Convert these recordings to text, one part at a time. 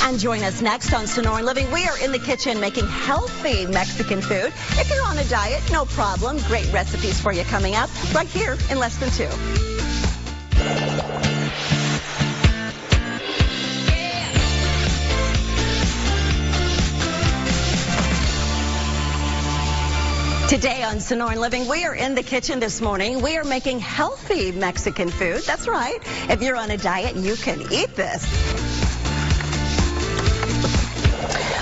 And join us next on Sonora Living. We are in the kitchen making healthy Mexican food. If you're on a diet, no problem. Great recipes for you coming up right here in less than 2. Today on Sonora Living, we are in the kitchen this morning. We are making healthy Mexican food. That's right. If you're on a diet, you can eat this.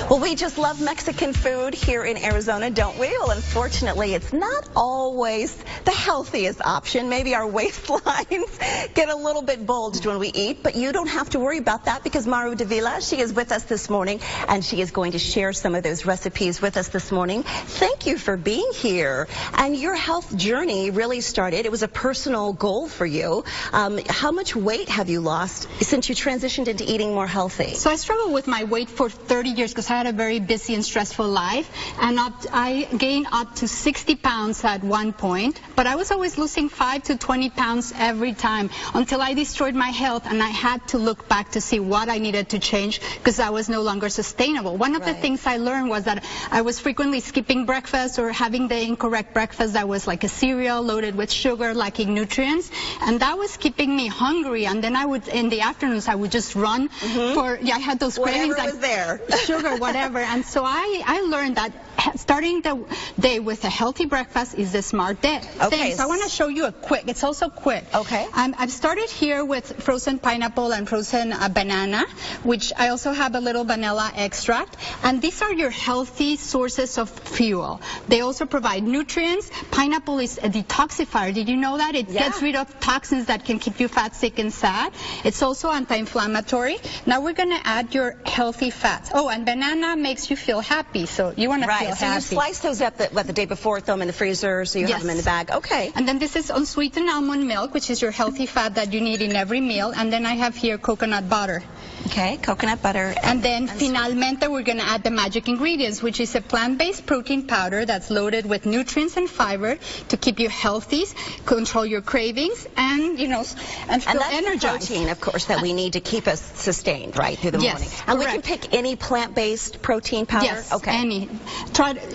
Well, we just love Mexican food here in Arizona, don't we? Well, unfortunately, it's not always the healthiest option. Maybe our waistlines get a little bit bulged when we eat, but you don't have to worry about that because Maru Davila, she is with us this morning, and she is going to share some of those recipes with us this morning. Thank you for being here. And your health journey really started. It was a personal goal for you. How much weight have you lost since you transitioned into eating more healthy? So I struggled with my weight for 30 years because I had a very busy and stressful life, and I gained up to 60 pounds at one point, but I was always losing 5 to 20 pounds every time until I destroyed my health, and I had to look back to see what I needed to change because I was no longer sustainable. One of the things I learned was that I was frequently skipping breakfast or having the incorrect breakfast that was like a cereal loaded with sugar, lacking nutrients, and that was keeping me hungry. And then I would, in the afternoons, I would just run for, I had those cravings. Whatever was there. Sugar, whatever. And so I learned that starting the day with a healthy breakfast is the smart day. Okay. So I want to show you it's also quick. Okay. I've started here with frozen pineapple and frozen banana, which I also have a little vanilla extract. And these are your healthy sources of fuel. They also provide nutrients. Pineapple is a detoxifier. Did you know that? It gets rid of toxins that can keep you fat, sick, and sad. It's also anti-inflammatory. Now we're going to add your healthy fats. Oh, and banana makes you feel happy, so you want to feel happy. So you slice those up the day before, throw them in the freezer, so you have them in the bag. Okay. And then this is unsweetened almond milk, which is your healthy fat that you need in every meal. And then I have here coconut butter. Okay, coconut butter. And then finalmente, we're going to add the magic ingredients, which is a plant-based protein powder that's loaded with nutrients and fiber to keep you healthy, control your cravings, and, and feel energized. The protein, of course, that we need to keep us sustained, right, through the morning. And we can pick any plant-based protein powder? Yes, okay. Any.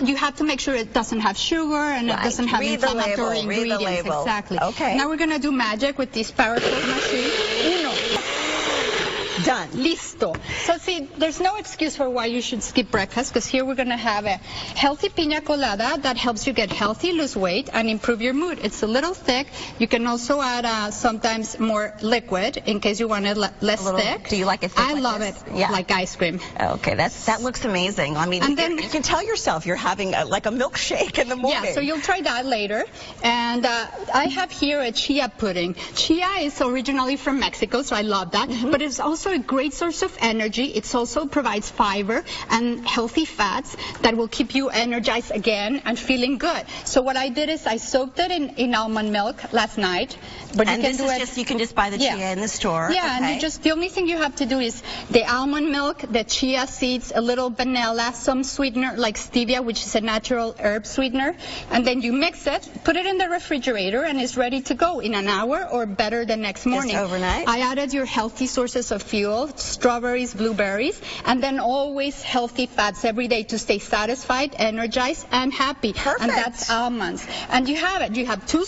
You have to make sure it doesn't have sugar and it doesn't have inflammatory ingredients. Read the label. Exactly. Okay. Now we're going to do magic with this powerful machine. Done. Listo. So see, there's no excuse for why you should skip breakfast, because here we're going to have a healthy piña colada that helps you get healthy, lose weight, and improve your mood. It's a little thick. You can also add sometimes more liquid in case you want it less thick. Do you like it thick? I love it. Yeah. Like ice cream. Okay, that looks amazing. I mean, and then you can tell yourself you're having like a milkshake in the morning. Yeah, so you'll try that later. And I have here a chia pudding. Chia is originally from Mexico, so I love that. But it's also a great source of energy. It also provides fiber and healthy fats that will keep you energized again and feeling good. So what I did is I soaked it in almond milk last night. But you can just buy the chia in the store. Yeah, and the only thing you have to do is the almond milk, the chia seeds, a little vanilla, some sweetener like stevia, which is a natural herb sweetener, and then you mix it, put it in the refrigerator, and it's ready to go in an hour or better the next morning. Just overnight? I added your healthy sources of fuel, strawberries, blueberries, and then always healthy fats every day to stay satisfied, energized, and happy. Perfect. And that's almonds. And you have it. You have two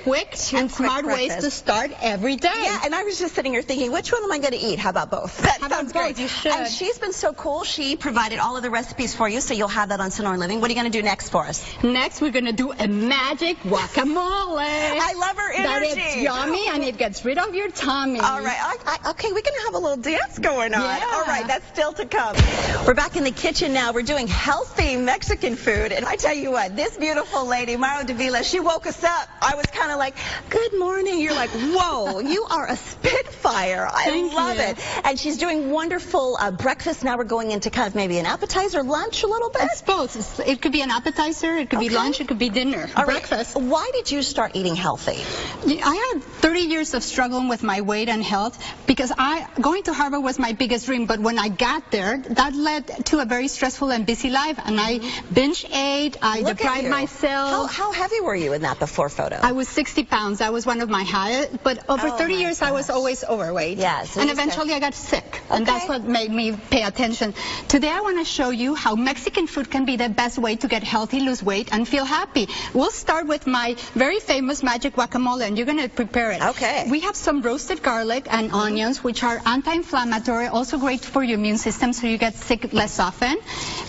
quick and smart ways to start every day. Yeah, and I was just sitting here thinking, which one am I going to eat? How about both? That sounds great. You should. And she's been so cool. She provided all of the recipes for you, so you'll have that on Sonora Living. What are you going to do next for us? Next, we're going to do a magic guacamole. I love her energy. That it's yummy and it gets rid of your tummy. All right. Okay, we're going to have a little dance going on. Yeah. All right, that's still to come. We're back in the kitchen now. We're doing healthy Mexican food. And I tell you what, this beautiful lady, Maru Davila, she woke us up. I was kind of like, good morning. You're like, whoa, you are a spitfire. I love it. And she's doing wonderful breakfast. Now we're going into kind of maybe an appetizer, lunch a little bit. It's both. It could be an appetizer, it could be lunch, it could be dinner, breakfast. Right. Why did you start eating healthy? I had 30 years of struggling with my weight and health because going to to Harvard was my biggest dream, but when I got there, that led to a very stressful and busy life, and I binge ate, I deprived myself. How heavy were you in that before photo? I was 60 pounds. That was one of my highest, but over 30 years I was always overweight. Yes. And eventually I got sick, and that's what made me pay attention. Today I want to show you how Mexican food can be the best way to get healthy, lose weight, and feel happy. We'll start with my very famous magic guacamole, and you're going to prepare it. Okay. We have some roasted garlic and onions, which are anti-inflammatory, also great for your immune system, so you get sick less often.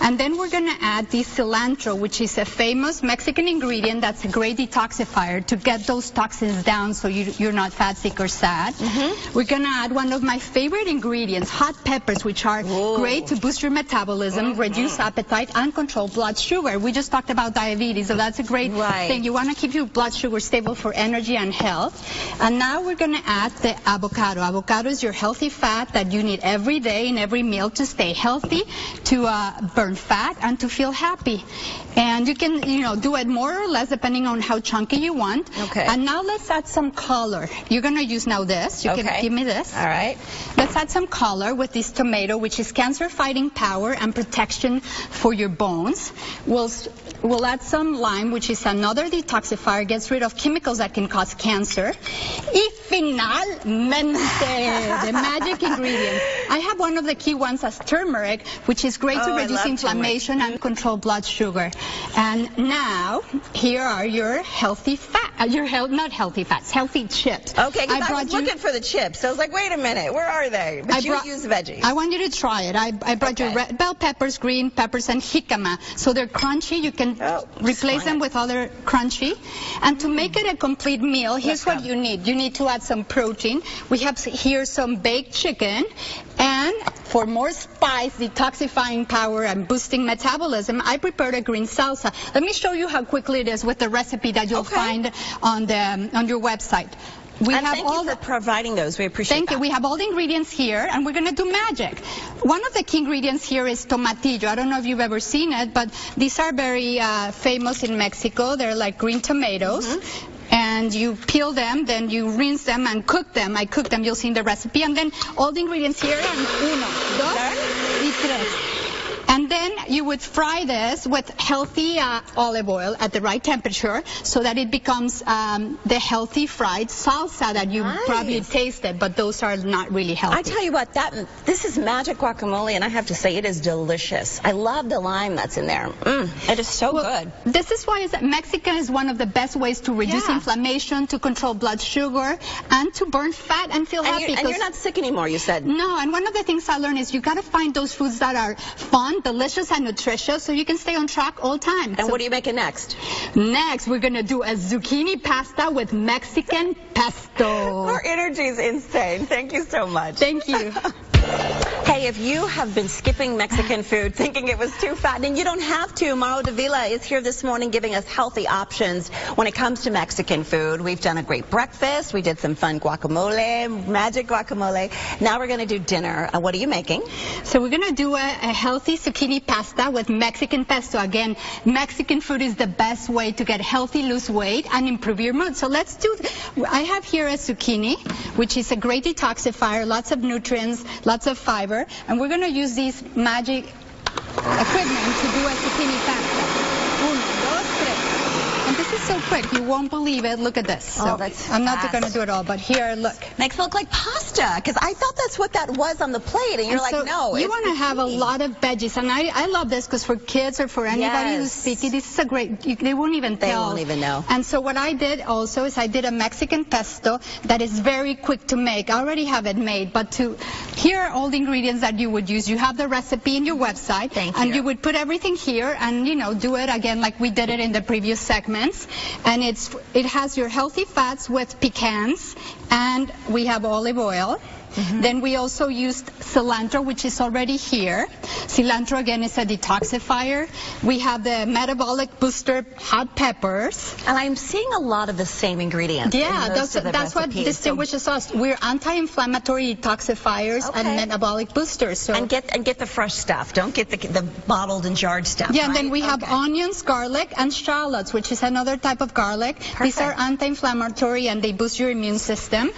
And then we're going to add the cilantro, which is a famous Mexican ingredient that's a great detoxifier to get those toxins down so you're not fat, sick, or sad. We're going to add one of my favorite ingredients, hot peppers, which are great to boost your metabolism, reduce appetite, and control blood sugar. We just talked about diabetes, so that's a great thing. You want to keep your blood sugar stable for energy and health. And now we're going to add the avocado. Avocado is your healthy fat that you need every day in every meal to stay healthy, to burn fat, and to feel happy. And you can, do it more or less depending on how chunky you want. Okay. And now let's add some color. You're going to use now this. You can give me this. All right. Let's add some color with this tomato, which is cancer-fighting power and protection for your bones. We'll add some lime, which is another detoxifier, gets rid of chemicals that can cause cancer. Y finalmente, the magic ingredient. I have one of the key ones as turmeric, which is great to reduce inflammation and control blood sugar. And now, here are your healthy fat, not healthy fats, healthy chips. Okay, because I was looking for the chips. I was like, wait a minute, where are they? But you use veggies. I want you to try it. I brought you red bell peppers, green peppers, and jicama. So they're crunchy. You can replace them with other crunchy. And to make it a complete meal, here's what you need. You need to add some protein. We have here some baked chicken. And for more spice, detoxifying power, and boosting metabolism, I prepared a green salsa. Let me show you how quickly it is with the recipe that you'll find on your website. Thank you for providing those. We appreciate that. Thank you. We have all the ingredients here, and we're going to do magic. One of the key ingredients here is tomatillo. I don't know if you've ever seen it, but these are very famous in Mexico. They're like green tomatoes. And you peel them, then you rinse them and cook them. I cook them, you'll see in the recipe. And then all the ingredients here, and 1, 2, y 3. And then you would fry this with healthy olive oil at the right temperature so that it becomes the healthy fried salsa that you probably tasted, but those are not really healthy. I tell you what, this is magic guacamole, and I have to say it is delicious. I love the lime that's in there. It is so good. This is why Mexican is one of the best ways to reduce inflammation, to control blood sugar, and to burn fat and feel happy. And you're not sick anymore, you said. No, and one of the things I learned is you got to find those foods that are fun, delicious, and nutritious, so you can stay on track all time. And what are you making next? Next, we're going to do a zucchini pasta with Mexican pesto. Our energy is insane. Thank you so much. Thank you. Hey, if you have been skipping Mexican food thinking it was too fattening, you don't have to. Mauro Davila is here this morning giving us healthy options when it comes to Mexican food. We've done a great breakfast. We did some fun guacamole, magic guacamole. Now we're going to do dinner. What are you making? So we're going to do a healthy zucchini pasta with Mexican pesto. Again, Mexican food is the best way to get healthy, lose weight, and improve your mood. So let's do, I have here a zucchini, which is a great detoxifier, lots of nutrients, lots of fiber. And we're going to use these magic equipment to do a zucchini pasta. 1, 2, 3. And this is so quick, you won't believe it. Look at this. So that's I'm not going to do it all, but here, look. Makes it look like pasta, because I thought that's what that was on the plate, and you're like, no. You want to have a lot of veggies, and I love this because for kids or for anybody who's picky, this is a great, they won't even tell. They won't even know. And so what I did also is I did a Mexican pesto that is very quick to make. I already have it made, but here are all the ingredients that you would use. You have the recipe in your website. Thank you. And you would put everything here and, do it again like we did it in the previous segments. And it has your healthy fats with pecans, and we have olive oil. Then we also used cilantro, which is already here. Cilantro, again, is a detoxifier. We have the metabolic booster hot peppers. And I'm seeing a lot of the same ingredients. Yeah, that's what distinguishes us. We're anti-inflammatory detoxifiers and metabolic boosters. So and get the fresh stuff. Don't get the bottled and jarred stuff. Yeah, and then we have onions, garlic, and shallots, which is another type of garlic. These are anti-inflammatory and they boost your immune system.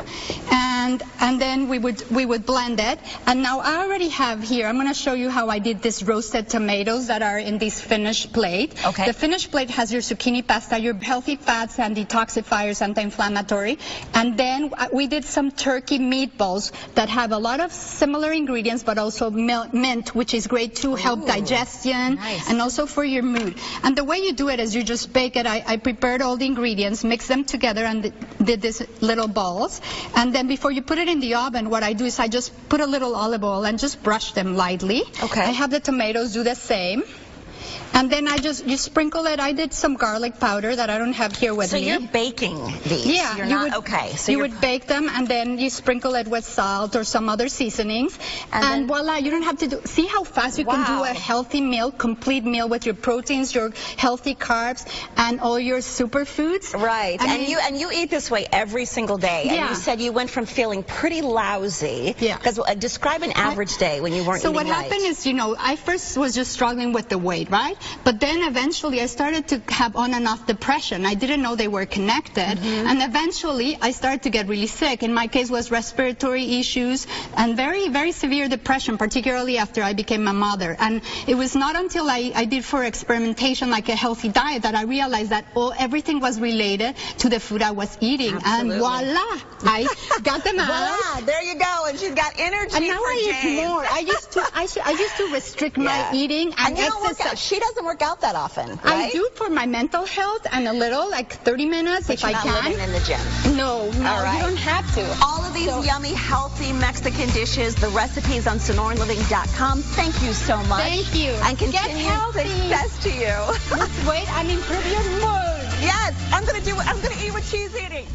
And and then we would blend it. And now I already have here, I'm going to show you how I did this roasted tomatoes that are in this finished plate. Okay. The finished plate has your zucchini pasta, your healthy fats and detoxifiers, anti-inflammatory. And then we did some turkey meatballs that have a lot of similar ingredients, but also mint, which is great to help digestion. Nice. And also for your mood. And the way you do it is you just bake it. I prepared all the ingredients, mixed them together, and did these little balls. And then before you put it in the oven, what I do is I just put a little olive oil and just brush them lightly. Okay. I have the tomatoes do the same. And then you sprinkle it. I did some garlic powder that I don't have here with me. So you're baking these? Yeah. So you would bake them, and then you sprinkle it with salt or some other seasonings. And voila, you don't have to see how fast you can do a healthy meal, complete meal with your proteins, your healthy carbs, and all your superfoods. Right. And you eat this way every single day. Yeah. And you said you went from feeling pretty lousy. Yeah. Because describe an average day when you weren't eating right. So what happened is, I first was just struggling with the weight, right? But then eventually I started to have on and off depression. I didn't know they were connected. And eventually I started to get really sick. In my case was respiratory issues and very, very severe depression, particularly after I became a mother. And it was not until I did for experimentation like a healthy diet that I realized that everything was related to the food I was eating. Absolutely. And voila, I got them out. Voila, there you go. And she's got energy and now for I Jane. eat more. I used to restrict my eating and you don't work out. She doesn't work out that often, right? I do for my mental health and a little, like 30 minutes but if you're I not can. living in the gym. No, All right. you don't have to. All of these yummy, healthy Mexican dishes, the recipes on SonoranLiving.com. Thank you so much. Thank you. And Get continued healthy. success to you. Lose weight and improve your mood. Yes, I'm gonna eat what she's eating.